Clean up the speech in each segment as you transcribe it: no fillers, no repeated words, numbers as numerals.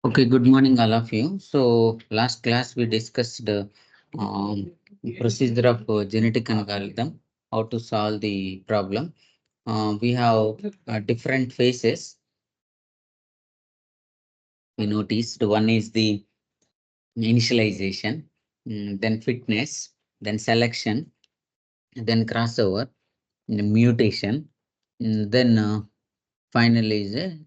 Okay, good morning, all of you. So, last class we discussed procedure of genetic algorithm, how to solve the problem. We have different phases. We noticed one is the initialization, then fitness, then selection, then crossover, mutation, then finally is a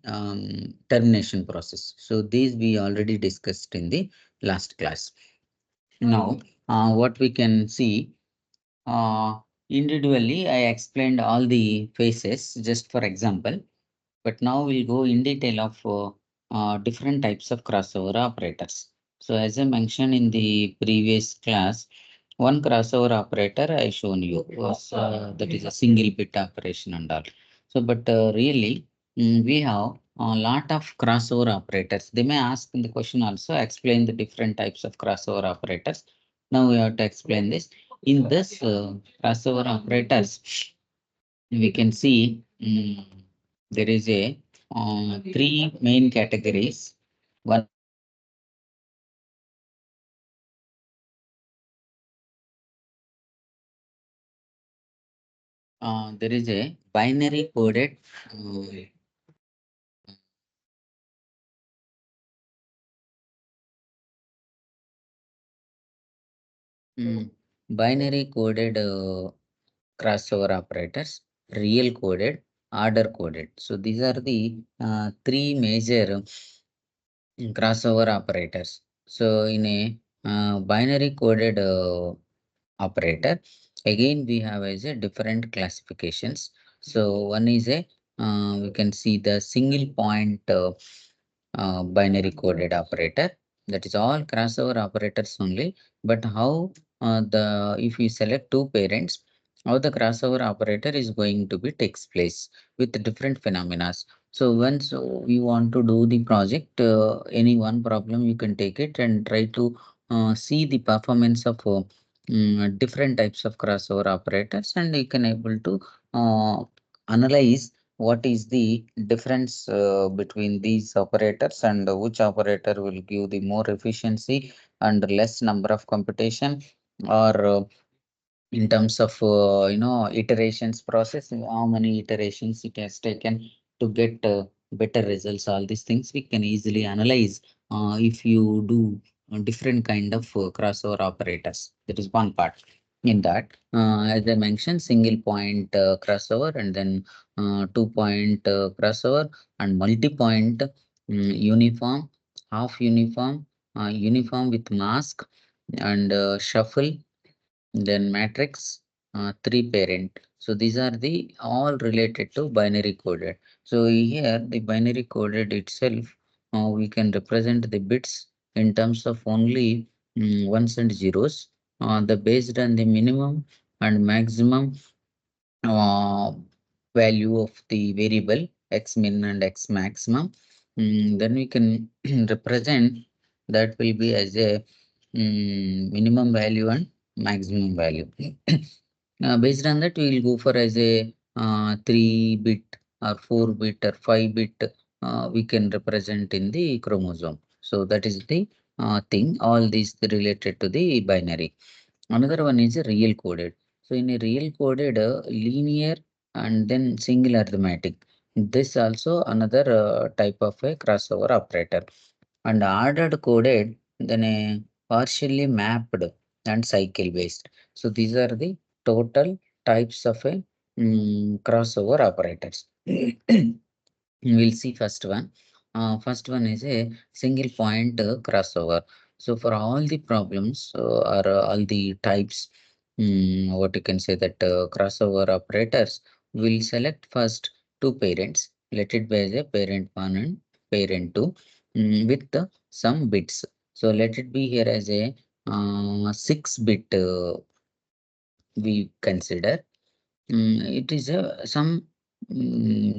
termination process. So these we already discussed in the last class. Now, what we can see, individually, I explained all the phases just for example, but now we'll go in detail of different types of crossover operators. So as I mentioned in the previous class, one crossover operator I shown you was that is a single bit operation and all. So, but really, we have a lot of crossover operators. They may ask in the question also explain the different types of crossover operators. Now we have to explain this. In this crossover operators, we can see there is a three main categories. One there is a binary coded binary coded crossover operators, real coded, order coded. So these are the three major crossover operators. So in a binary coded operator, again we have as a different classifications. So one is a we can see the single point binary coded operator. That is all crossover operators only. But how the if we select two parents, how the crossover operator is going to be takes place with different phenomena. So once you want to do the project, any one problem you can take it and try to see the performance of different types of crossover operators, and you can able to analyze what is the difference between these operators and which operator will give the more efficiency and less number of computation, or in terms of iterations process, how many iterations it has taken to get better results. All these things we can easily analyze if you do different kind of crossover operators. That is one part. In that, as I mentioned, single point crossover, and then 2 point crossover, and multi-point, uniform, half uniform, uniform with mask, and shuffle, then matrix, three parent. So these are the all related to binary coded. So here the binary coded itself, we can represent the bits in terms of only ones and zeros. The based on the minimum and maximum uh, value of the variable x min and x maximum. Then we can represent that will be as a minimum value and maximum value. Based on that, we will go for as a 3-bit or 4-bit or 5-bit. We can represent in the chromosome. So that is the thing. All these related to the binary. Another one is a real coded. So in a real coded linear and then single arithmetic. This also another type of a crossover operator. And ordered coded, then a partially mapped and cycle based. So these are the total types of a crossover operators. We'll see first one. First one is a single point crossover. So for all the problems or all the types, what you can say that crossover operators will select first two parents. Let it be as a parent one and parent two with some bits. So let it be here as a 6-bit we consider. It is a some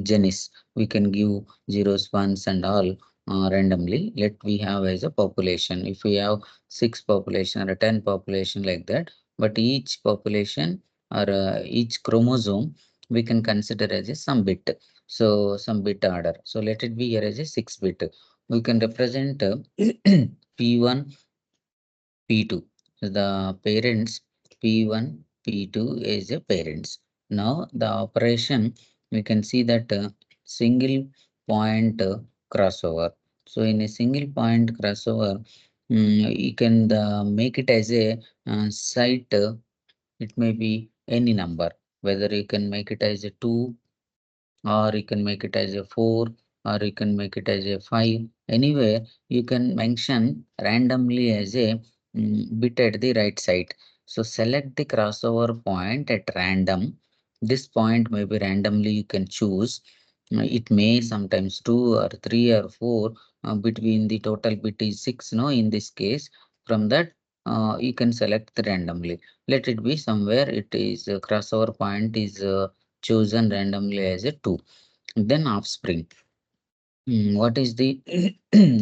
genus. We can give zeros, ones, and all randomly. Let we have as a population. If we have 6 population or 10 population like that, but each population or each chromosome we can consider as a some bit. So some bit order. So let it be here as a 6-bit. We can represent P1 P2. So the parents P1, P2 is a parents. Now the operation we can see that single point crossover. So in a single point crossover, you can make it as a site. It may be any number. Whether you can make it as a 2 or you can make it as a 4 or you can make it as a 5. Anywhere you can mention randomly as a bit at the right side. So select the crossover point at random. This point may be randomly you can choose. It may sometimes 2 or 3 or 4 between the total bit is 6. No, in this case, from that you can select the randomly. Let it be somewhere it is crossover point is chosen randomly as a 2. Then offspring. What is the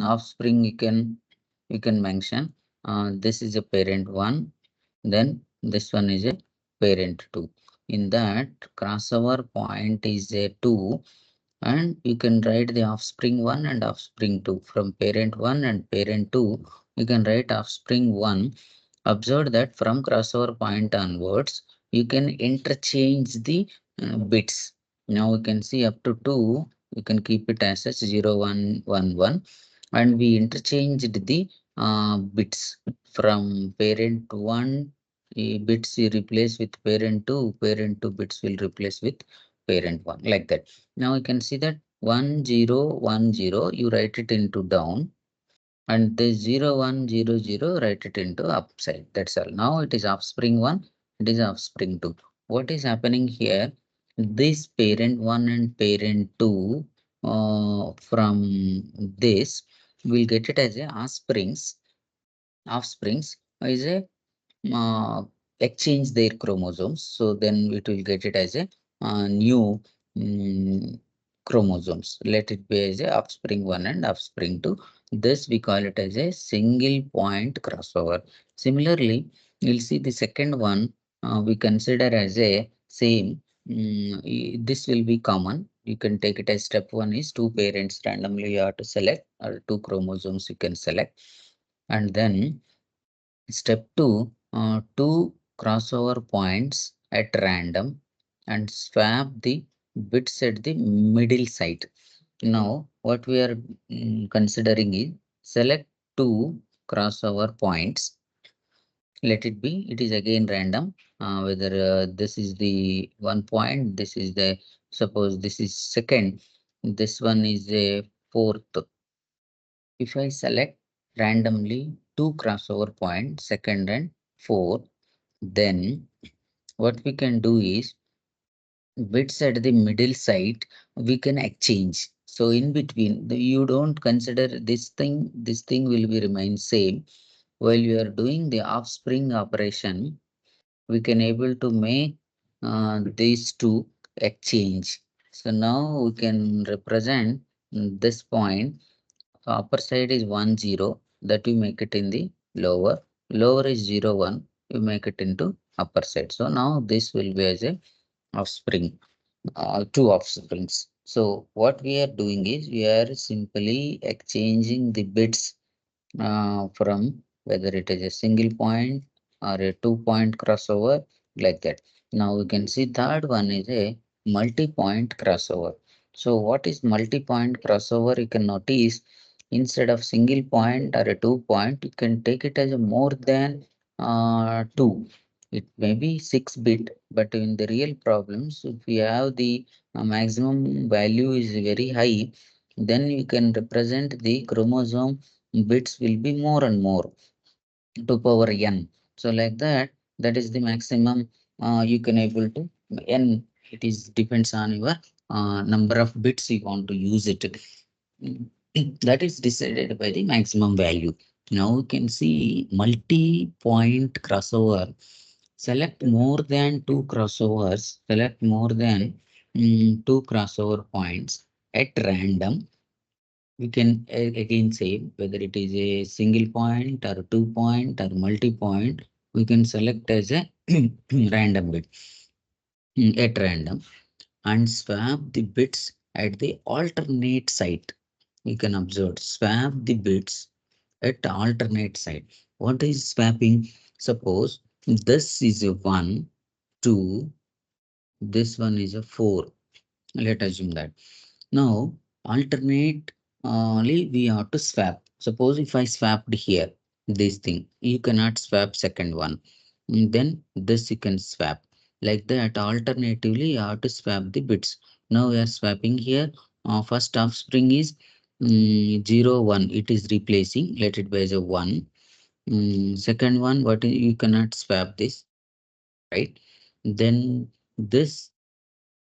offspring you can mention? This is a parent 1, then this one is a parent 2. In that crossover point is a 2, and you can write the offspring 1 and offspring 2. From parent 1 and parent 2, you can write offspring 1. Observe that from crossover point onwards, you can interchange the bits. Now we can see up to 2, you can keep it as such 0, 1, 1, 1, and we interchanged the bits from parent 1 bits you replace with parent 2 bits will replace with parent 1, like that. Now you can see that 1, 0, 1, 0, you write it into down, and the 0, 1, 0, 0, write it into upside. That's all. Now it is offspring 1, it is offspring 2. What is happening here? This parent 1 and parent 2 from this will get it as a offsprings is a uh, exchange their chromosomes. So then it will get it as a new chromosomes. Let it be as a offspring 1 and offspring 2. This we call it as a single point crossover. Similarly, you'll see the second one we consider as a same. This will be common. You can take it as step 1 is two parents randomly you have to select, or two chromosomes you can select, and then step 2, two crossover points at random and swap the bits at the middle side. Now, what we are considering is select two crossover points. Let it be, it is again random. Whether this is the one point, this is the, suppose this is second, this one is a fourth. If I select randomly two crossover points, second and fourth, then what we can do is bits at the middle side we can exchange. So in between, you don't consider this thing will be remain same. While you are doing the offspring operation, we can able to make these two exchange. So now we can represent this point. So upper side is 1, 0, that we make it in the lower. Lower is 0, 1, we make it into upper side. So now this will be as a offspring, two offsprings. So what we are doing is we are simply exchanging the bits from whether it is a single point or a 2-point crossover. like that. Now we can see third one is a multi-point crossover. So what is multi-point crossover? You can notice instead of single point or a 2 point, you can take it as a more than two. It may be 6 bit, but in the real problems, if we have the maximum value is very high, then you can represent the chromosome bits will be more and more 2 power n. So like that, that is the maximum you can able to n. It is depends on your number of bits you want to use it. Mm, that is decided by the maximum value. Now you can see multi-point crossover. Select more than two crossovers. Select more than two crossover points at random. We can again say whether it is a single point or 2 point or multi-point, we can select as a random bit at random and swap the bits at the alternate site. You can observe swap the bits at alternate site. What is swapping? Suppose this is a 1, 2, this one is a 4. Let us assume that. Now, alternate only we have to swap. Suppose if I swapped here, this thing, you cannot swap second one. Then this you can swap. Like that, alternatively, you have to swap the bits. Now we are swapping here. First offspring is 0, 1. It is replacing. Let it be as a 1. Second one, you cannot swap this, right? Then this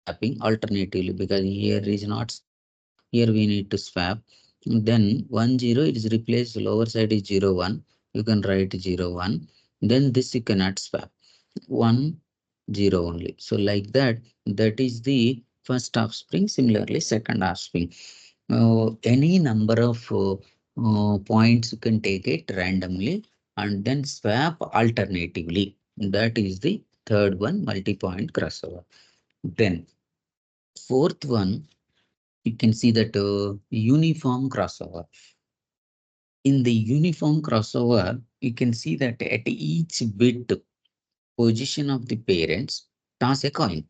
swapping alternatively because here is not swap. Here we need to swap. Then 1 0 it is replaced. Lower side is 0 1. You can write 0 1. Then this you cannot swap. 1 0 only. So like that, that is the first offspring. Similarly, second offspring. Any number of points you can take it randomly and then swap alternatively. That is the third one, multi-point crossover. Then fourth one, you can see that uniform crossover. In the uniform crossover, you can see that at each bit position of the parents, toss a coin.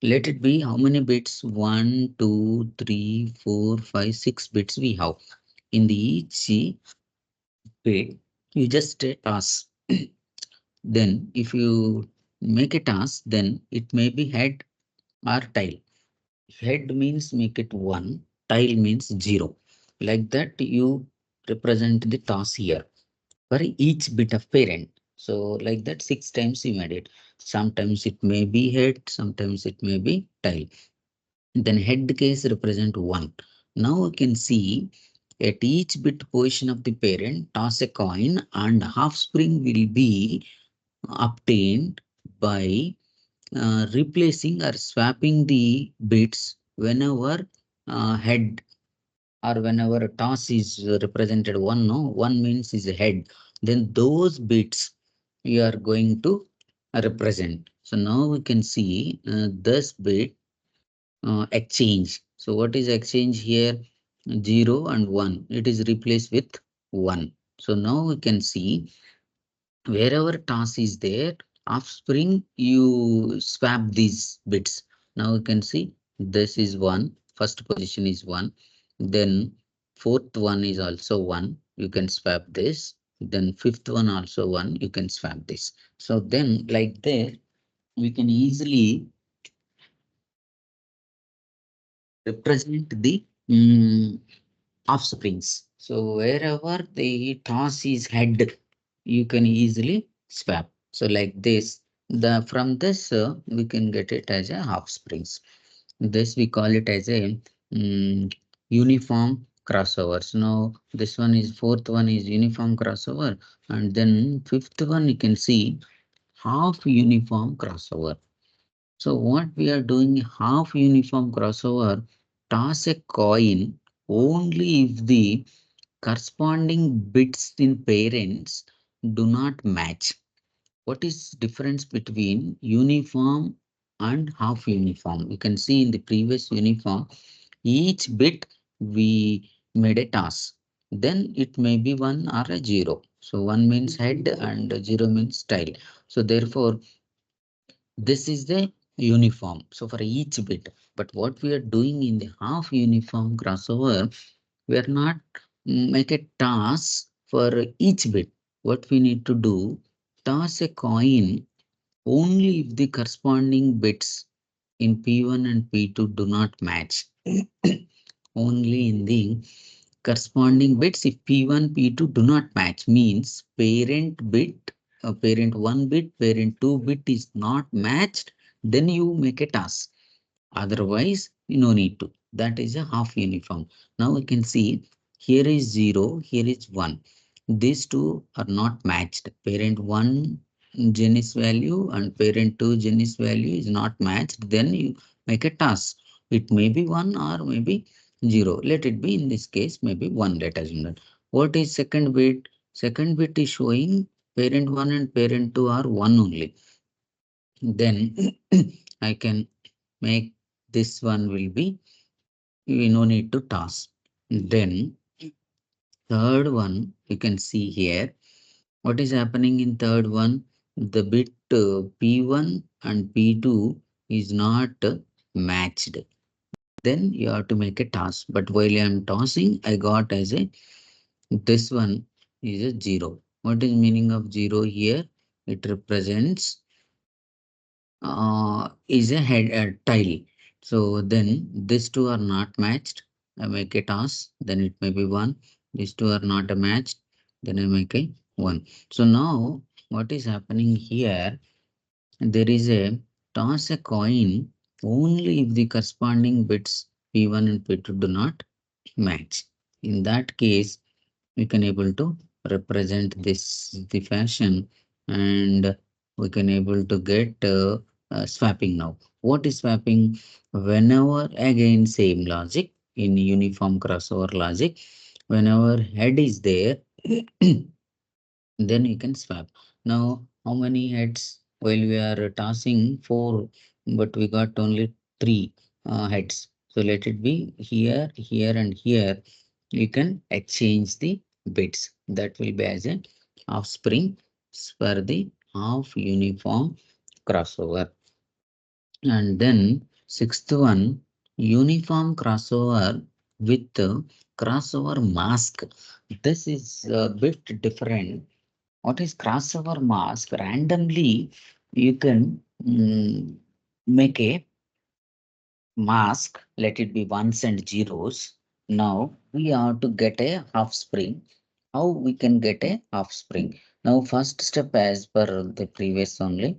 Let it be how many bits? 1, 2, 3, 4, 5, 6 bits we have. In the each bit, you just toss. Then if you make a toss, then it may be head or tail. Head means make it 1, tail means 0. Like that, you represent the toss here for each bit of parent. So like that, 6 times you made it. Sometimes it may be head, sometimes it may be tail. Then head case represent 1. Now you can see at each bit position of the parent, toss a coin and offspring will be obtained by replacing or swapping the bits whenever head or whenever a toss is represented 1, no, 1 means is a head, then those bits you are going to represent. So now we can see this bit exchange. So what is exchange here? 0 and 1. It is replaced with 1. So now we can see wherever toss is there, offspring, you swap these bits. Now you can see this is 1. First position is 1. Then fourth one is also 1. You can swap this. Then fifth one also 1. You can swap this. So then like there, we can easily represent the offsprings. So wherever the toss is head, you can easily swap. So like this, the from this we can get it as a offsprings. This we call it as a uniform crossovers. Now this one is fourth one is uniform crossover, and then fifth one you can see half uniform crossover. So what we are doing half uniform crossover, toss a coin only if the corresponding bits in parents do not match. What is difference between uniform and half uniform? You can see in the previous uniform, each bit we made a toss. Then it may be 1 or a 0. So 1 means head and 0 means tail. So therefore This is the uniform. So for each bit, but what we are doing in the half uniform crossover, we are not make a toss for each bit. What we need to do, toss a coin only if the corresponding bits in P1 and P2 do not match. Only in the corresponding bits if P1, P2 do not match means parent bit, parent 1 bit, parent 2 bit is not matched, then you make a toss. Otherwise, you no need to. That is a half uniform. Now we can see here is 0, here is 1. These two are not matched. Parent 1 genus value and parent 2 genus value is not matched. Then you make a toss. It may be 1 or maybe 0. Let it be in this case, maybe 1. Let us know that. What is second bit? Second bit is showing parent 1 and parent 2 are 1 only. Then I can make this one will be, we no need to toss. Then third one you can see here. What is happening in third one? The bit P1 and P2 is not matched. Then you have to make a toss. But while I am tossing, I got as a, this one is a 0. What is meaning of 0 here? It represents is a head tile. So then these two are not matched. I make a toss, then it may be 1. These two are not a matched, then I make a 1. So now what is happening here? There is a toss a coin only if the corresponding bits P1 and P2 do not match. In that case, we can able to represent this the fashion, and we can able to get swapping. Now what is swapping? Whenever, again same logic in uniform crossover logic, whenever head is there then you can swap. Now how many heads? While we are tossing 4, but we got only 3 heads, so let it be here, here and here. You can exchange the bits. That will be as a offspring for the half uniform crossover. And then sixth one, uniform crossover with crossover mask. This is a bit different. What is crossover mask? Randomly you can make a mask, let it be ones and zeros. Now we have to get a half spring. How we can get a half spring? Now first step as per the previous only,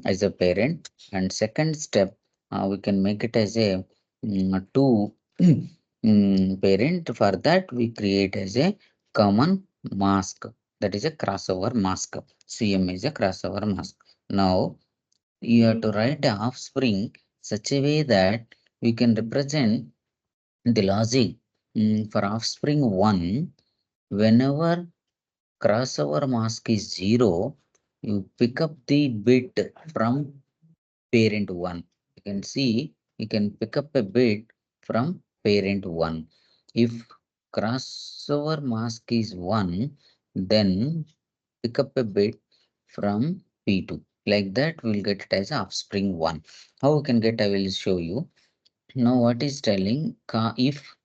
as a parent, and second step we can make it as a two parent. For that we create as a common mask, that is a crossover mask. CM is a crossover mask. Now you have to write a offspring such a way that we can represent the logic for offspring 1. Whenever crossover mask is 0, you pick up the bit from parent 1. You can see you can pick up a bit from parent 1. If crossover mask is 1, then pick up a bit from P2. Like that, we'll get it as offspring 1. How we can get, I will show you. Now, what is telling? If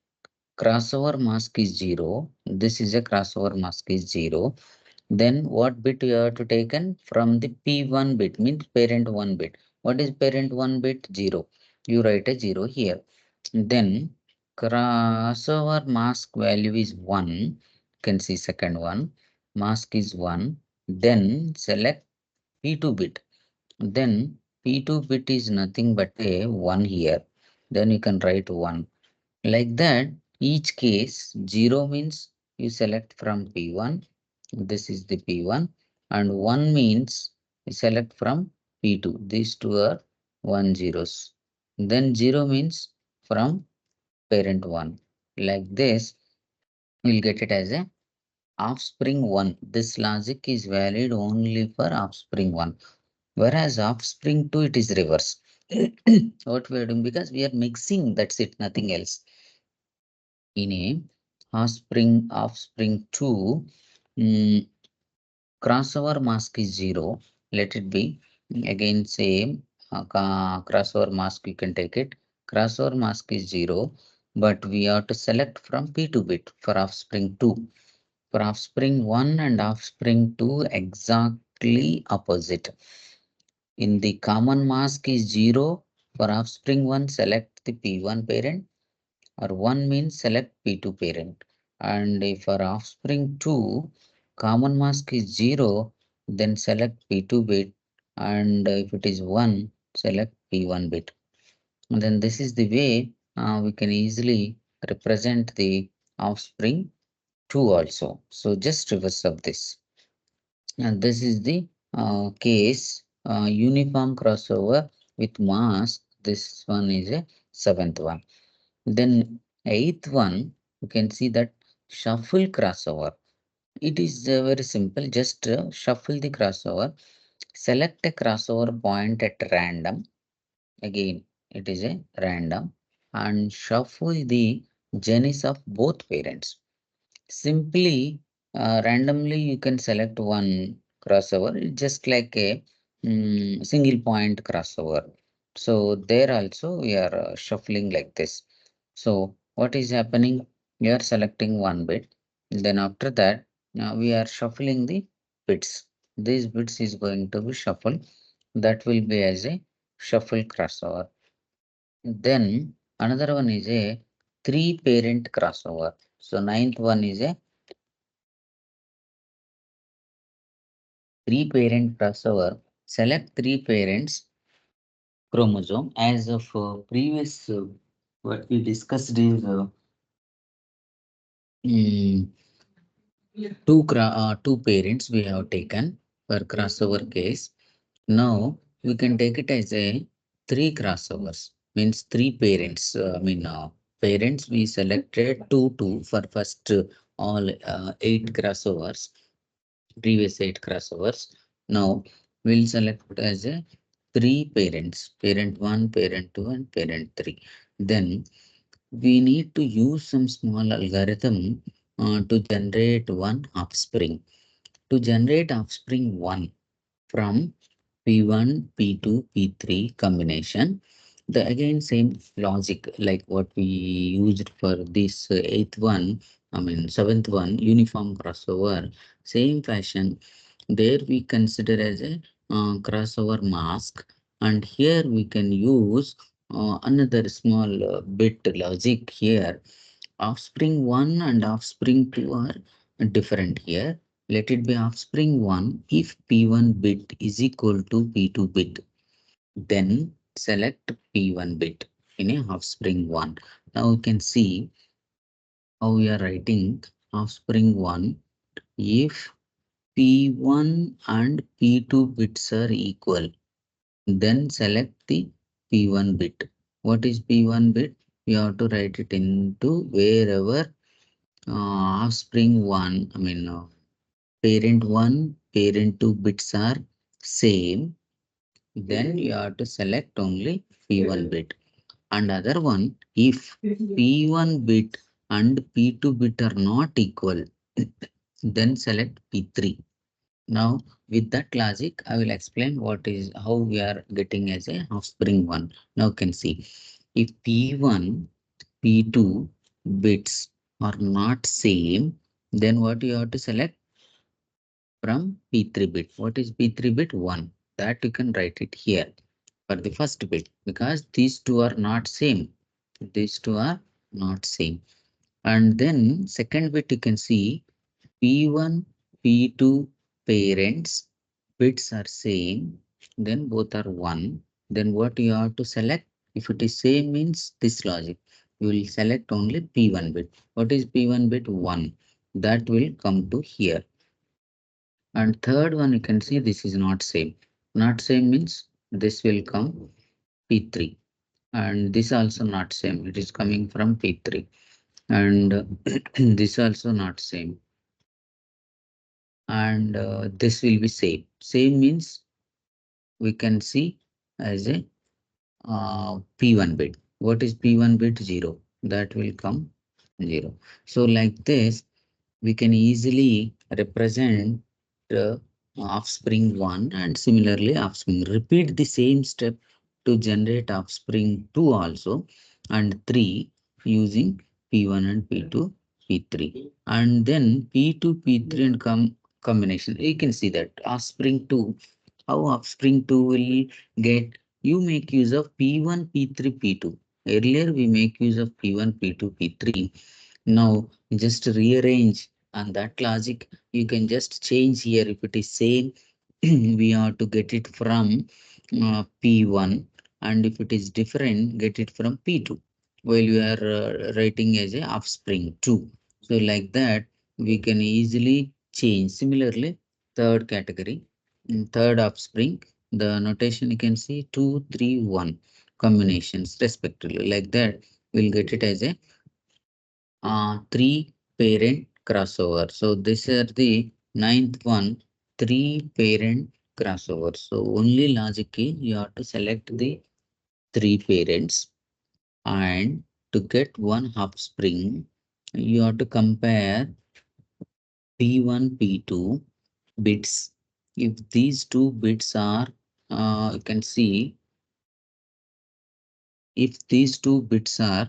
crossover mask is 0, this is a crossover mask is 0, then what bit you have to taken from the P1 bit, means parent 1 bit. What is parent 1 bit? 0. You write a 0 here. Then crossover mask value is 1. You can see second one. Mask is 1. Then select P2 bit. Then P2 bit is nothing but a 1 here. Then you can write 1. Like that, each case 0 means you select from P1. This is the P1. And 1 means you select from P2. These two are 1 zeros. Then 0 means from parent 1. Like this, we'll get it as a offspring 1. This logic is valid only for offspring 1. Whereas offspring 2, it is reverse. What we are doing, because we are mixing, that's it, nothing else. In a offspring 2, crossover mask is 0. Let it be again same. crossover mask, you can take it. Crossover mask is 0, but we have to select from P2 bit for offspring 2. For offspring 1 and offspring 2, exactly opposite. In the common mask is 0. For offspring 1, select the P1 parent, or 1 means select P2 parent. And if for offspring 2, common mask is 0, then select P2 bit, and if it is 1, select P1 bit. And then this is the way we can easily represent the offspring 2 also. So just reverse of this. And this is the case uniform crossover with mask. This one is a 7th one. Then 8th one, you can see that shuffle crossover. It is very simple. Just shuffle the crossover. Select a crossover point at random. Again, it is a random, and shuffle the genes of both parents. Simply, randomly, you can select one crossover, just like a single point crossover. So there also we are shuffling like this. So what is happening? We are selecting one bit. Then after that, we are shuffling the bits. These bits is going to be shuffled. That will be as a shuffle crossover. Then another one is a three parent crossover. So ninth one is a three parent crossover. Select three parents chromosome. As of previous what we discussed is mm, two parents we have taken for crossover case. Now we can take it as a three crossovers, means three parents. Parents we selected two for first all eight crossovers, previous eight crossovers. Now we'll select as a three parents, parent 1, parent 2, and parent 3. Then we need to use some small algorithm to generate one offspring. To generate offspring 1 from P1, P2, P3 combination, the again same logic like what we used for this eighth one, seventh one, uniform crossover, same fashion. There we consider as a crossover mask, and here we can use another small bit logic here. Offspring 1 and offspring 2 are different here. Let it be offspring 1 if P1 bit is equal to P2 bit. Then select P1 bit in a offspring 1. Now you can see how we are writing offspring 1 if P1 and P2 bits are equal. Then select the P1 bit. What is P1 bit? You have to write it into wherever offspring 1, parent 1, parent 2 bits are same. Then you have to select only P1 bit. And other one, if P1 bit and P2 bit are not equal, then select P3. Now, with that logic, I will explain what is how we are getting as a offspring 1. Now, you can see if P1, P2 bits are not same, then what you have to select from P3 bit. What is P3 bit? 1. That you can write it here for the first bit, because these two are not same. These two are not same. And then second bit you can see P1, P2 parents bits are same, then both are 1. Then what you have to select? If it is same means this logic. You will select only P1 bit. What is P1 bit? 1. That will come to here. And third one you can see this is not same. Not same means this will come P3. And this also not same. It is coming from P3. And this also not same. And this will be same. Same means we can see as a P1 bit. What is P1 bit? 0. That will come 0. So like this, we can easily represent the offspring 1, and similarly offspring. Repeat the same step to generate offspring 2 also, and 3 using P1 and P2, P3. And then P2, P3 and combination. You can see that offspring 2, how offspring 2 will get, you make use of P1, P3, P2. Earlier we make use of P1, P2, P3. Now just rearrange on that logic. You can just change here. If it is same, we have to get it from P1, and if it is different, get it from P2. While you are writing as a offspring 2. So like that, we can easily change. Similarly, third category, third offspring, the notation you can see 2, 3, 1 combinations respectively. Like that, we'll get it as a three parent crossover. So this is the ninth one, three parent crossover. So only logic is you have to select the three parents, and to get one offspring, you have to compare P1, P2 bits. If these two bits are, you can see, if these two bits are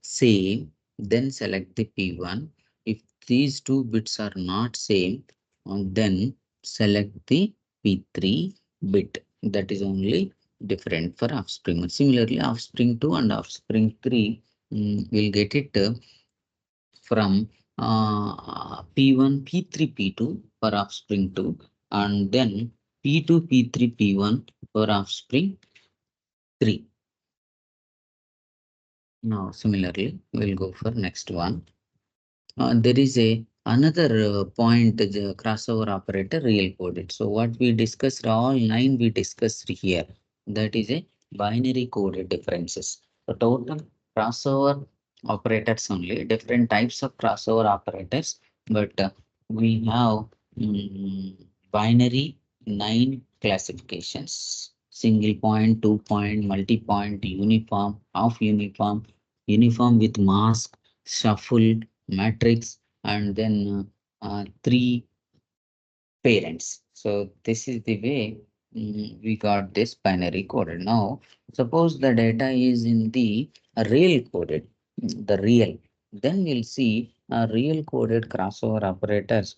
same, then select the P1. If these two bits are not same, then select the P3 bit. That is only different for offspring. Similarly, offspring 2 and offspring 3 will get it from P1, P3, P2 for offspring 2, and then P2, P3, P1 for offspring 3. Now, similarly, we'll go for next one. There is a another point, the crossover operator real coded. So what we discussed, all 9 we discussed here, that is a binary coded differences. The total crossover operators only, different types of crossover operators, but we have binary 9 classifications: single point, 2 point, multi-point, uniform, half uniform, uniform with mask, shuffle, matrix, and then three parents. So this is the way we got this binary coded. Now, suppose the data is in the real coded, the real, then we'll see real coded crossover operators,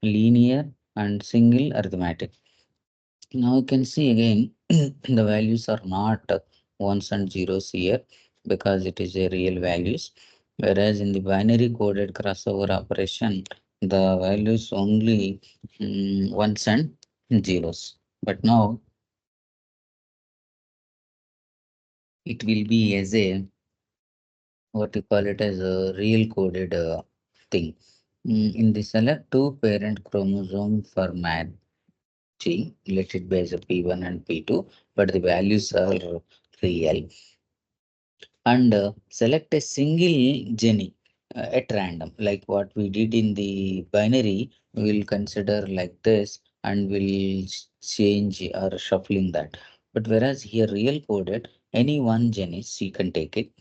linear and single arithmetic. Now you can see again the values are not ones and zeros here because it is a real values, whereas in the binary coded crossover operation the values only ones and zeros. But now it will be as a, what you call it, as a real coded thing. In the select two parent chromosome for matching, let it be as a P1 and P2, but the values are real, and select a single gene at random, like what we did in the binary. We will consider like this, and we'll change or shuffling that. But whereas here real coded, any one gene you can take it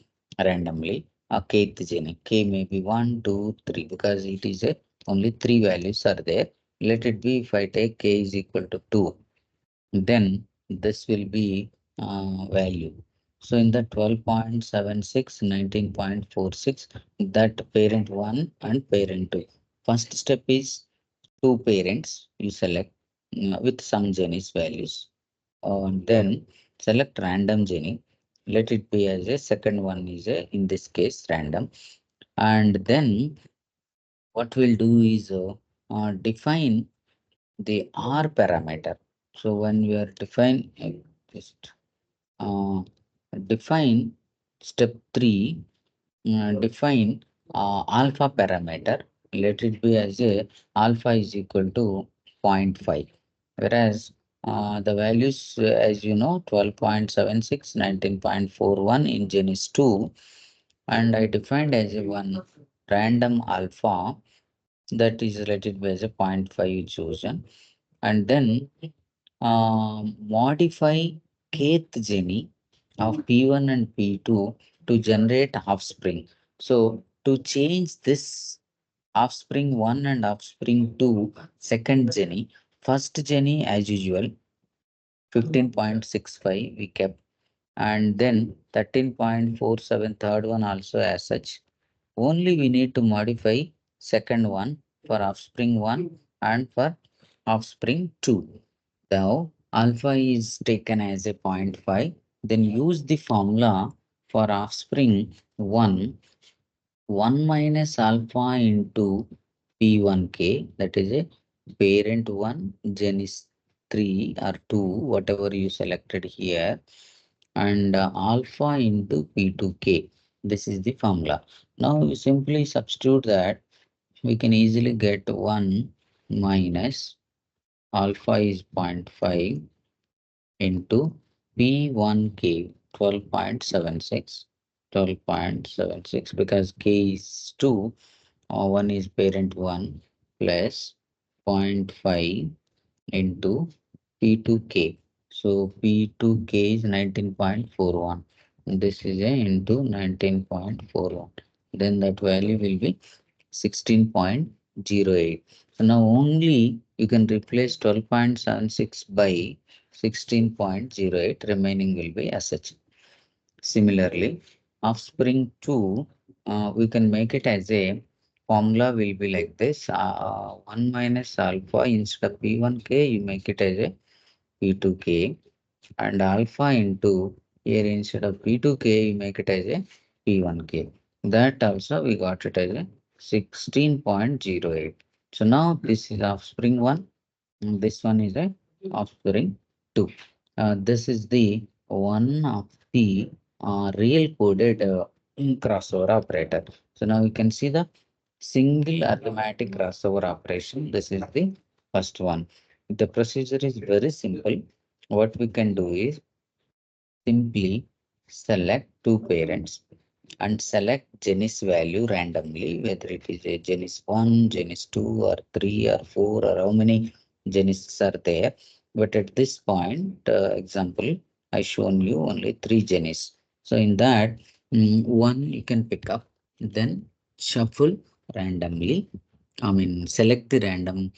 randomly. A kth gene, k may be 1, 2, 3, because it is a only three values are there. Let it be, if I take k is equal to 2, then this will be value. So in the 12.76, 19.46, that parent 1 and parent 2. First step is two parents you select with some genes values. Then select random gene. Let it be as a second one is a, in this case, random. And then what we'll do is define the R parameter. So when we are just uh, define step 3, define alpha parameter. Let it be as a alpha is equal to zero point 0.5. Whereas the values, as you know, 12.76, 19.41 in Genesis 2, and I defined as a one random alpha, that is related by as a zero point 0.5 chosen, and then modify kth gene of P1 and P2 to generate offspring. So to change this offspring 1 and offspring 2 second gene, first gene as usual 15.65 we kept, and then 13.47 third one also as such. Only we need to modify second one for offspring 1 and for offspring 2. Now alpha is taken as a zero point 0.5. Then use the formula for offspring 1, 1 minus alpha into P1K, that is a parent 1, gen is 3 or 2, whatever you selected here, and alpha into P2K. This is the formula. Now we simply substitute that, we can easily get 1 minus alpha is 0.5 into P1K 12.76, 12.76, because K is 2, 1 is parent 1 plus 0.5 into P2K. So P2K is 19.41. This is a into 19.41. Then that value will be 16.08. So now only you can replace 12.76 by 16.08. Remaining will be as such. Similarly, offspring 2, we can make it as a formula will be like this. 1 minus alpha, instead of P1K, you make it as a P2K, and alpha into here, instead of P2K, you make it as a P1K. That also we got it as a 16.08. So now this is offspring 1, and this one is a offspring 2. This is the one of the real coded crossover operator. So now we can see the single arithmetic crossover operation. This is the first one. The procedure is very simple. What we can do is simply select two parents and select genus value randomly, whether it is a genus 1, genus 2, or 3, or 4, or how many genuses are there. But at this point, example, I shown you only 3 genus. So in that, one you can pick up, then shuffle randomly. I mean, select the random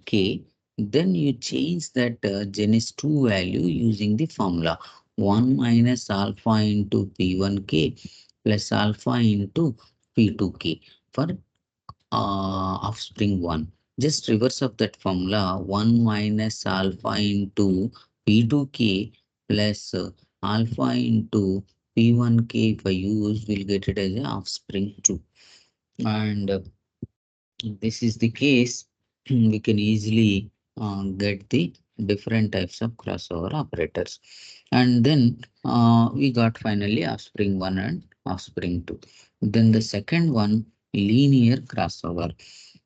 key. Then you change that genus 2 value using the formula 1 minus alpha into P1K plus alpha into P2K for offspring 1. Just reverse of that formula 1 minus alpha into P2K plus alpha into P1K, if I use, will get it as a offspring 2. And this is the case, we can easily get the different types of crossover operators. And then we got finally offspring 1 and offspring 2. Then the second one, linear crossover.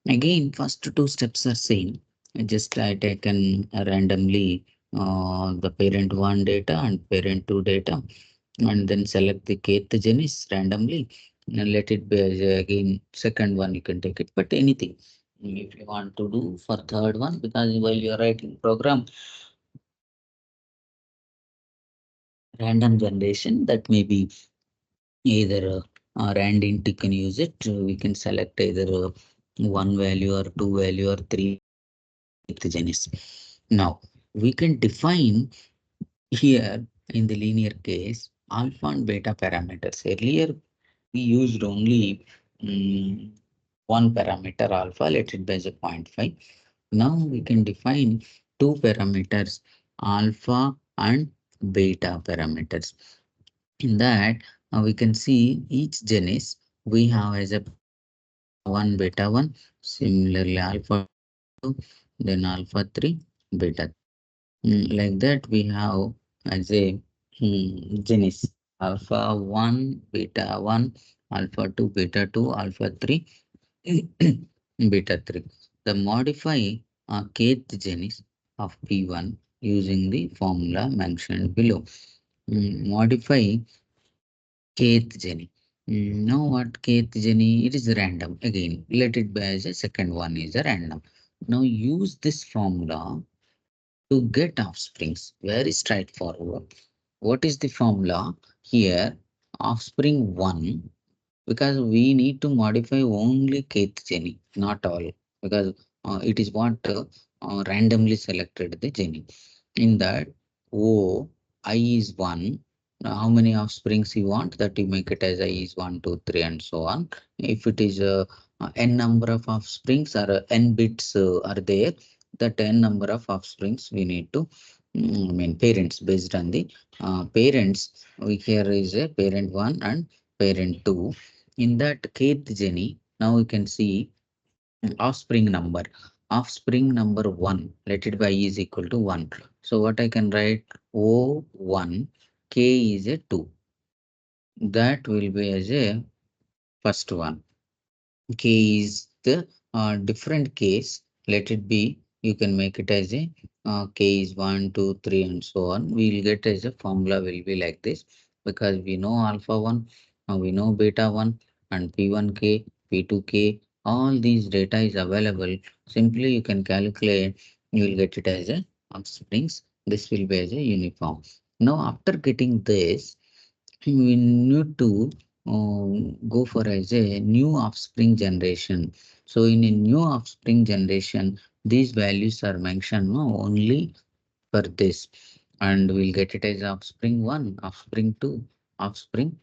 Again, first two steps are same. Just I taken randomly the parent 1 data and parent 2 data, and then select the kth genus randomly, and let it be as again second one you can take it, but anything if you want to do for third one, because while you're writing program random generation, that may be either randint you can use it. We can select either one value or two value or three genus. Now we can define here in the linear case alpha and beta parameters. Earlier we used only one parameter alpha, let it be as a 0.5. Now we can define two parameters alpha and beta parameters. In that we can see each genus we have as a 1 beta 1, similarly alpha 2, then alpha 3, beta. Like that we have as a genus alpha 1, beta 1, alpha 2, beta 2, alpha 3, beta 3. The modify kth genus of P1 using the formula mentioned below. Modify kth genus. Now what kth genus? It is random. Again, let it be as a second one is a random. Now use this formula to get offsprings. Very straightforward. What is the formula? Here, offspring 1, because we need to modify only kth gene, not all, because it is what randomly selected the gene. In that, O, I is 1, how many offsprings you want, that you make it as I is 1, 2, 3, and so on. If it is n number of offsprings or n bits are there, that n number of offsprings we need to, I mean parents, based on the parents. We here is a parent 1 and parent 2. In that kth gene, now we can see offspring number. Offspring number 1, let it by is equal to 1. So what I can write, O1, K is a 2. That will be as a first one. K is the different case. Let it be, you can make it as a K is 1, 2, 3, and so on. We will get as a formula will be like this, because we know alpha 1, we know beta 1, and P1K, P2K, all these data is available. Simply you can calculate, you will get it as a offsprings. This will be as a uniform. Now after getting this, we need to go for as a new offspring generation. So in a new offspring generation, these values are mentioned only for this, and we'll get it as offspring 1, offspring 2, offspring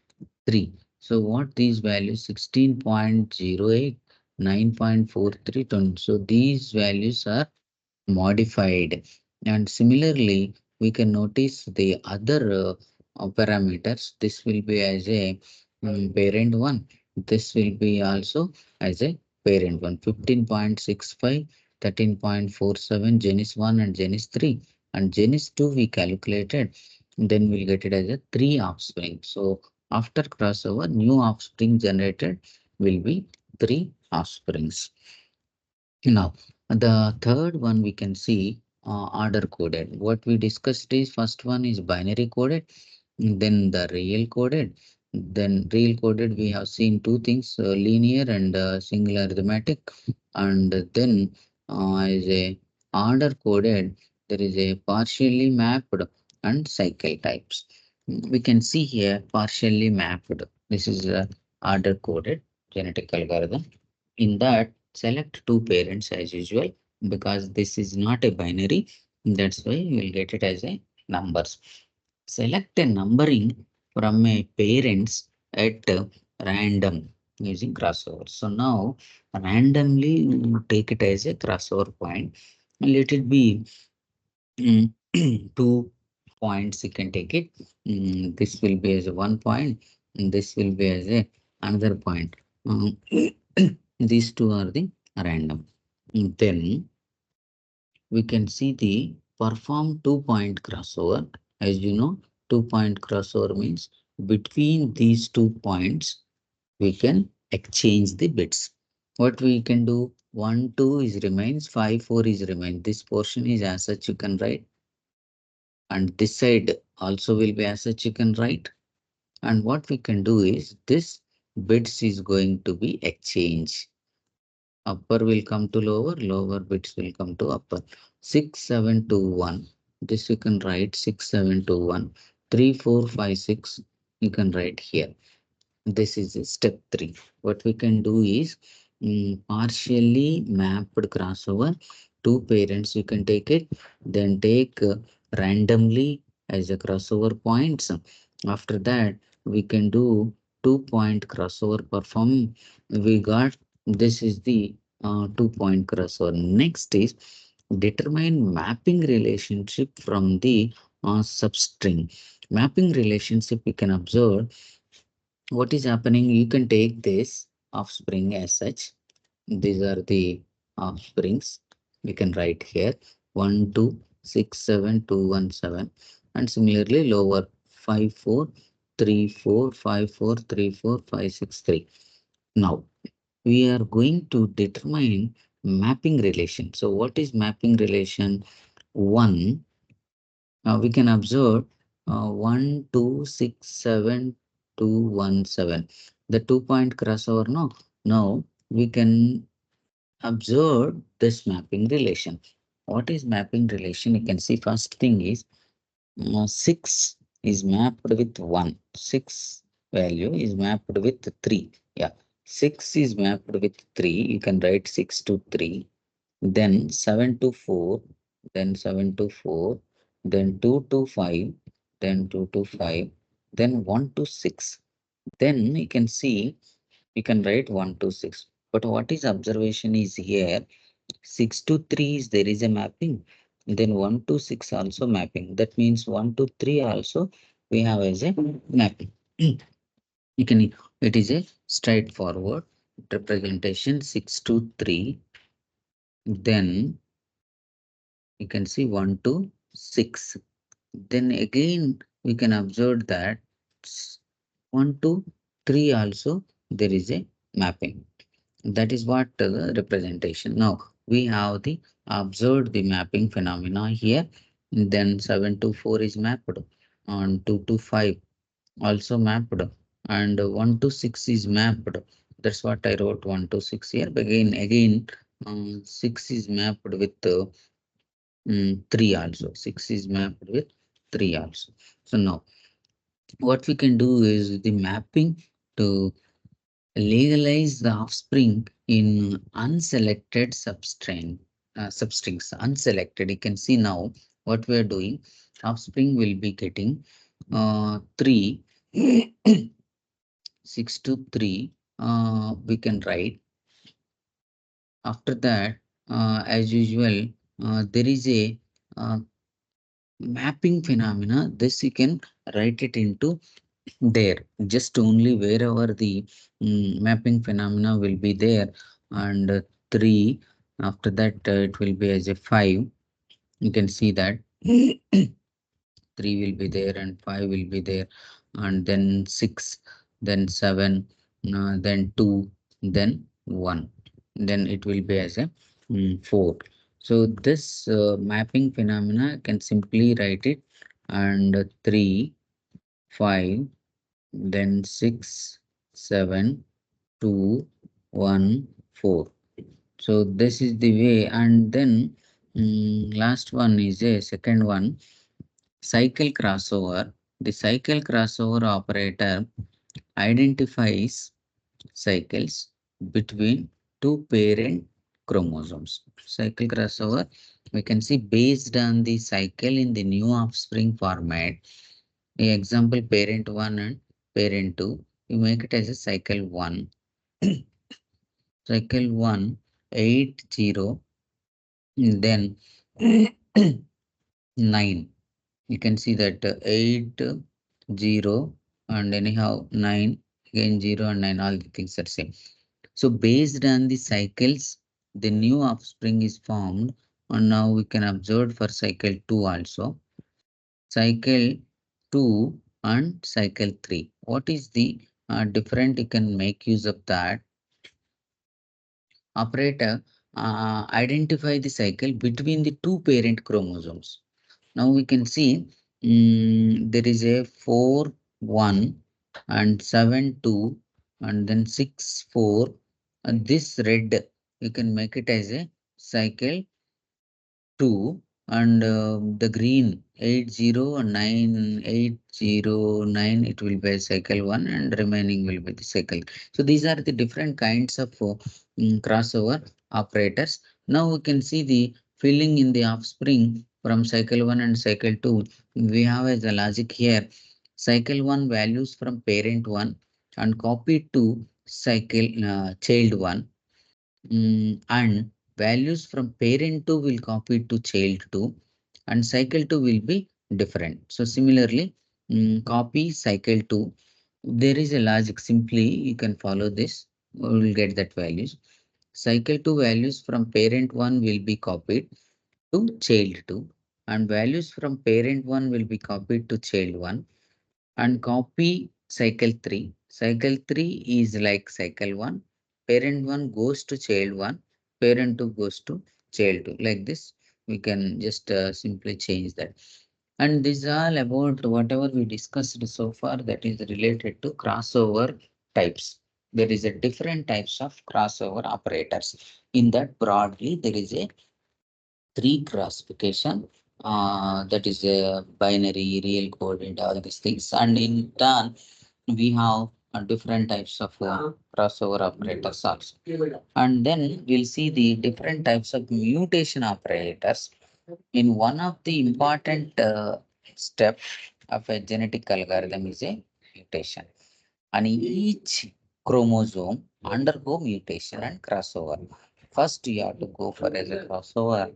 3. So what these values, 16.08, 9.43 tons. So these values are modified. And similarly, we can notice the other parameters. This will be as a parent 1. This will be also as a parent 1. 15.65, 13.47, genus 1 and genus 3. And genus 2 we calculated. Then we'll get it as a 3 offspring. So after crossover, new offspring generated will be 3 offsprings. Now, the third one we can see order coded. What we discussed is, first one is binary coded, then the real coded. Then real coded, we have seen two things, linear and single arithmetic. And then is a order coded, there is a partially mapped and cycle types. We can see here partially mapped. This is a order coded genetic algorithm. In that, select two parents as usual, because this is not a binary. That's why you will get it as a numbers. Select a numbering from a parents at random using crossover. So now randomly you take it as a crossover point. Let it be mm, 2 points. You can take it. This will be as a 1 point, and this will be as a another point. Um, these two are the random. Then we can see the perform 2 point crossover. As you know, 2 point crossover means between these 2 points we can exchange the bits. What we can do, 1 2 is remains, 5 4 is remains. This portion is as such you can write, and this side also will be as such you can write. And what we can do is, this bits is going to be exchanged. Upper will come to lower, lower bits will come to upper. 6721. This you can write 6721. 3456 you can write here. This is step 3. What we can do is, partially mapped crossover. Two parents you can take it, then take randomly as a crossover points. After that, we can do 2 point crossover perform. We got, this is the 2 point crossover. Next is determine mapping relationship from the substring. Mapping relationship we can observe what is happening. You can take this offspring as such. These are the offsprings. We can write here 1 2 6 7 2 1 7, and similarly lower 5 4 3 4 5 4 3 4 5 6 3. Now we are going to determine mapping relation. So what is mapping relation? 1, we can observe 1 2 6 7 2 1 7, the 2 point crossover. No, now we can observe this mapping relation. What is mapping relation? You can see, first thing is 6 is mapped with 1, 6 value is mapped with 3. Yeah, 6 is mapped with 3. You can write 6 to 3, then 7 to 4, then 7 to 4, then 2 to 5, then 2 to 5, then 1 to 6. Then you can see, you can write 1 to 6. But what is observation is here, 6 to 3 is there is a mapping. Then 1 to 6 also mapping. That means 1 to 3 also we have as a mapping. You can, it is a straightforward representation, 6 to 3. Then you can see 1 to 6. Then again we can observe that 1 to 3 also there is a mapping. That is what the representation. Now we have the observed the mapping phenomena here. Then 7 to 4 is mapped, and 2 to 5 also mapped, and 1 to 6 is mapped. That's what I wrote 1 to 6 here. But again 6 is mapped with 3 also. 6 is mapped with 3 also. So now what we can do is the mapping to legalize the offspring in unselected substrings. Unselected, you can see now what we are doing. Offspring will be getting 3 6 to 3, we can write. After that, as usual, there is a mapping phenomena. This you can write it into there, just only wherever the mapping phenomena will be there, and 3, after that it will be as a 5. You can see that 3 will be there and 5 will be there, and then 6, then 7, then 2, then 1, then it will be as a 4. So this mapping phenomena can simply write it, and 3, 5, then 6, 7, 2, 1, 4. So this is the way. And then last one is a second one, cycle crossover. The cycle crossover operator identifies cycles between two parent chromosomes. Cycle crossover, we can see based on the cycle in the new offspring format. Example, parent 1 and parent 2, you make it as a cycle 1. Cycle 1, 8, 0, then 9. You can see that 8, 0, and anyhow 9, again 0 and 9, all the things are same. So based on the cycles, the new offspring is formed, and now we can observe for cycle 2 also. Cycle 2 and cycle 3. What is the different? You can make use of that. Operator identify the cycle between the two parent chromosomes. Now we can see there is a 4, 1 and 7, 2, and then 6, 4. And this red, you can make it as a cycle 2, and the green 809 it will be a cycle 1, and remaining will be the cycle. So these are the different kinds of crossover operators. Now we can see the filling in the offspring from cycle 1 and cycle 2. We have as a logic here, cycle 1 values from parent 1 and copied to cycle child 1, and values from parent 2 will copy to child 2, and cycle 2 will be different. So similarly, copy cycle 2. There is a logic, simply you can follow this, we will get that values. Cycle 2 values from parent 1 will be copied to child 2, and values from parent 1 will be copied to child 1, and copy cycle 3. Cycle 3 is like cycle 1. Parent 1 goes to child 1. Parent 2 goes to child 2. Like this, we can just simply change that. And this is all about whatever we discussed so far, that is related to crossover types. There is a different types of crossover operators. In that broadly, there is a 3 classification, that is a binary, real coded, all these things. And in turn, we have different types of crossover operators also. And then we'll see the different types of mutation operators. In one of the important step, of a genetic algorithm is a mutation. And each chromosome undergo mutation and crossover. First, you have to go for as a crossover.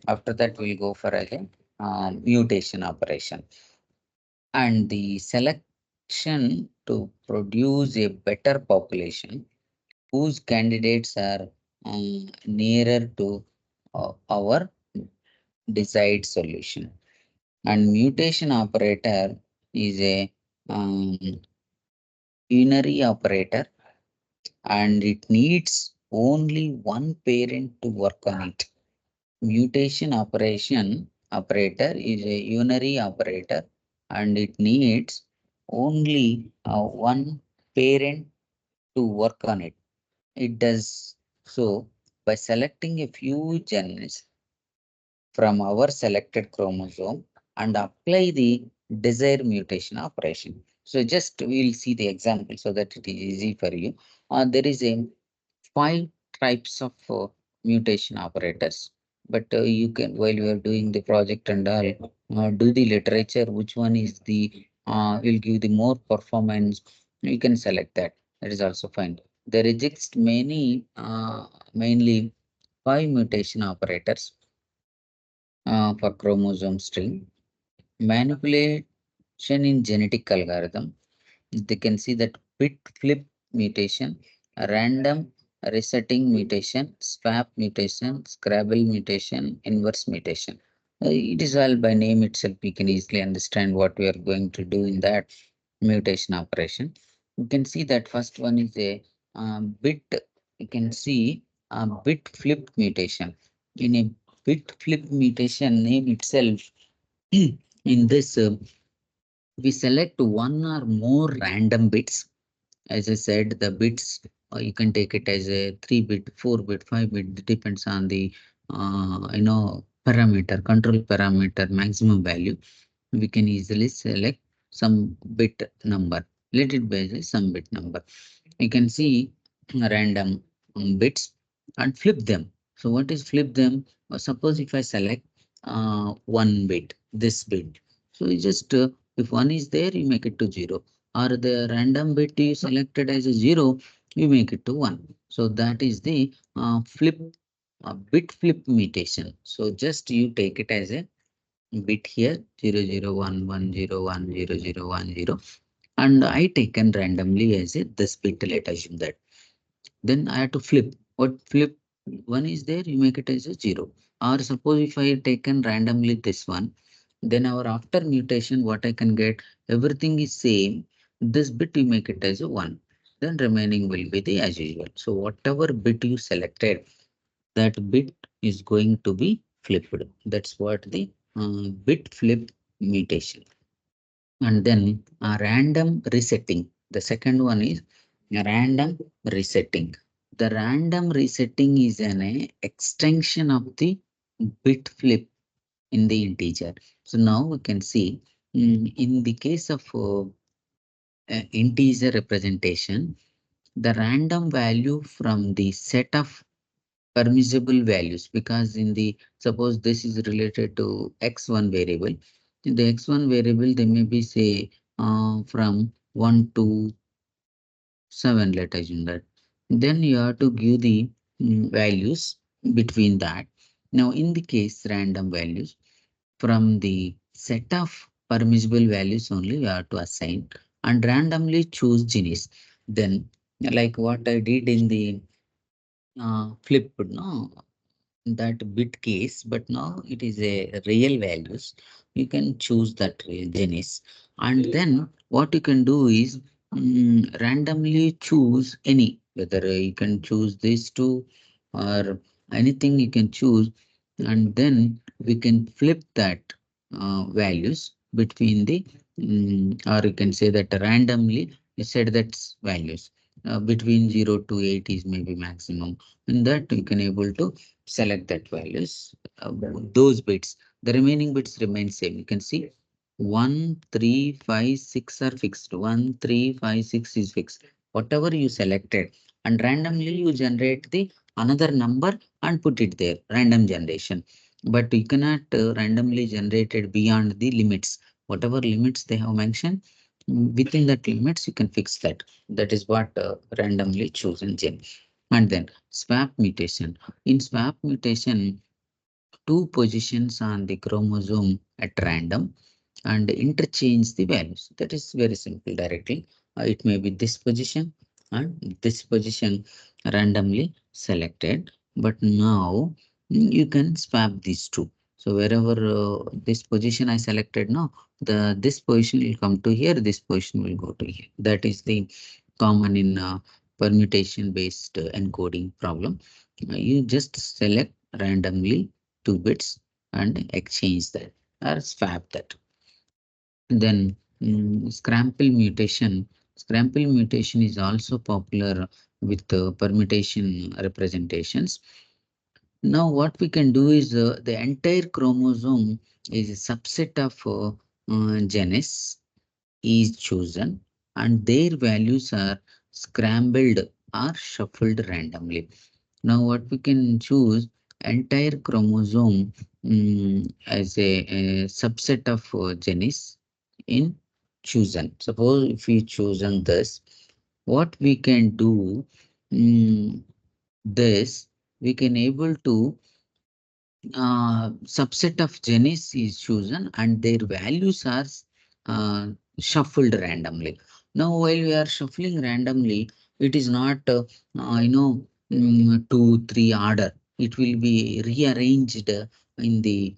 After that, we'll go for as a mutation operation. And the selection to produce a better population whose candidates are nearer to our desired solution. And mutation operator is a um, unary operator, and it needs only one parent to work on it. Mutation operation operator is a unary operator, and it needs only one parent to work on it. It does so by selecting a few genes from our selected chromosome and apply the desired mutation operation. So just we'll see the example so that it is easy for you. There is a 5 types of mutation operators, but you can, while you are doing the project and all, do the literature, which one is the will give the more performance. You can select that. That is also fine. There exists many, mainly 5 mutation operators for chromosome string. Manipulation in genetic algorithm. They can see that bit flip mutation, random resetting mutation, swap mutation, scrabble mutation, inverse mutation. It is all by name itself. We can easily understand what we are going to do in that mutation operation. You can see that first one is a bit. You can see a bit flip mutation. In a bit flip mutation name itself, in this we select one or more random bits. As I said, the bits, you can take it as a 3-bit, 4-bit, 5-bit, depends on the parameter, control parameter, maximum value. We can easily select some bit number. Let it be as some bit number. You can see random bits and flip them. So what is flip them? Suppose if I select one bit, this bit. So you just if one is there, you make it to 0. Or the random bit you selected as a 0, you make it to 1. So that is the flip bit flip mutation. So just you take it as a bit here 00110100010, and I taken randomly as a this bit. Let assume that. Then I have to flip. What flip? One is there, you make it as a 0. Or suppose if I taken randomly this one, then our after mutation, what I can get, everything is same. This bit you make it as a 1. Then remaining will be the as usual. So whatever bit you selected, that bit is going to be flipped. That's what the bit flip mutation. And then a random resetting. The second one is a random resetting. The random resetting is an extension of the bit flip in the integer. So now we can see in the case of integer representation, the random value from the set of permissible values, because in the suppose this is related to x1 variable, in the x1 variable they may be say from 1 to 7, let us assume that. Then you have to give the values between that. Now in the case random values, from the set of permissible values only you have to assign and randomly choose genes. Then like what I did in the flip, no, that bit case, but now it is a real values. You can choose that genus, and then what you can do is randomly choose any, whether you can choose these two or anything you can choose, and then we can flip that values between the or you can say that randomly you said that's values between 0 to 8 is maybe maximum. In that you can able to select that values, those bits. The remaining bits remain same. You can see 1, 3, 5, 6 are fixed. 1, 3, 5, 6 is fixed. Whatever you selected, and randomly you generate the another number and put it there. Random generation, but you cannot randomly generate it beyond the limits. whatever limits they have mentioned, within that limits you can fix that. That is what randomly chosen gene. And then swap mutation. In swap mutation, two positions on the chromosome at random and interchange the values. That is very simple directly. It may be this position and this position randomly selected, but now you can swap these two. So wherever this position I selected now, this position will come to here, this position will go to here. That is the common in permutation based encoding problem. You just select randomly 2 bits and exchange that or swap that. Then scramble mutation. Scramble mutation is also popular with permutation representations. Now, what we can do is the entire chromosome is a subset of genes is chosen and their values are scrambled or shuffled randomly. Now, what we can choose entire chromosome as a subset of genes in chosen. Suppose if we chosen this, what we can do this we can able to subset of genes is chosen and their values are uh, shuffled randomly. Now, while we are shuffling randomly, it is not, 2, 3 order. It will be rearranged in the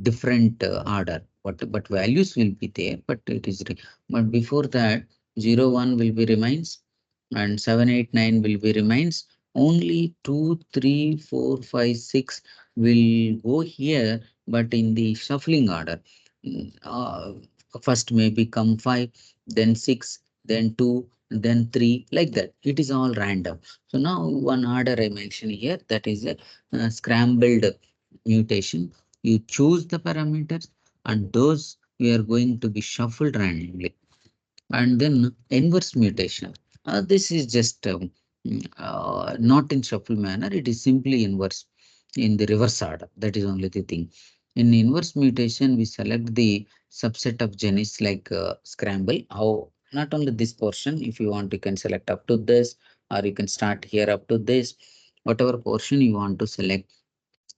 different order. But values will be there, but it is. But before that, 0, 1 will be remains and 7, 8, 9 will be remains. Only 2, 3, 4, 5, 6 will go here, but in the shuffling order. First may become 5, then 6, then 2, then 3, like that. It is all random. So now one order I mentioned here, that is a scrambled mutation. You choose the parameters and those we are going to be shuffled randomly. And then inverse mutation. This is just not in shuffle manner. It is simply inverse in the reverse order. That is only the thing. In inverse mutation, we select the subset of genes like scramble. How not only this portion, if you want, you can select up to this, or you can start here up to this. Whatever portion you want to select,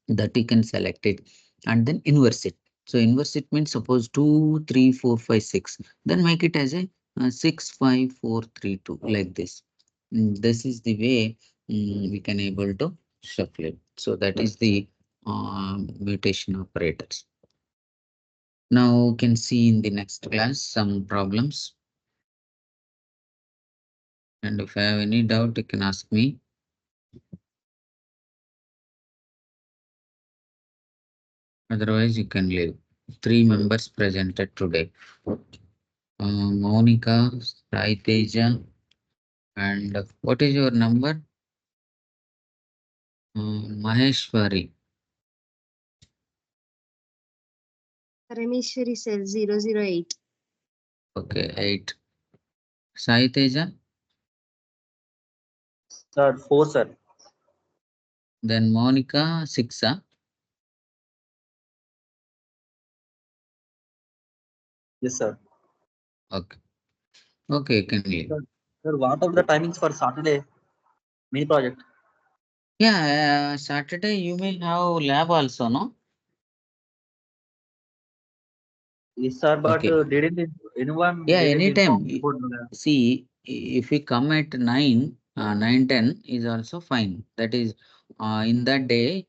that you can select it and then inverse it. So inverse it means suppose 2, 3, 4, 5, 6. Then make it as a 6, 5, 4, 3, 2 like this. This is the way we can able to shuffle it. So that is the mutation operators. Now you can see in the next class some problems. And if I have any doubt, you can ask me. Otherwise, you can leave. 3 members presented today. Monica, Sai Teja, and what is your number? Maheshwari. Rameshwari says 008. Okay, 8. Sai Teja, Sir, 4, sir. then Monica, 6. Yes, sir. Okay. Okay, you can leave. Sir, what are the timings for Saturday mini project? Yeah, Saturday you may have lab also, no? Yes, sir, but Okay. Yeah, didn't anytime. inform about the See, if we come at 9, 9, 10 is also fine. That is, in that day,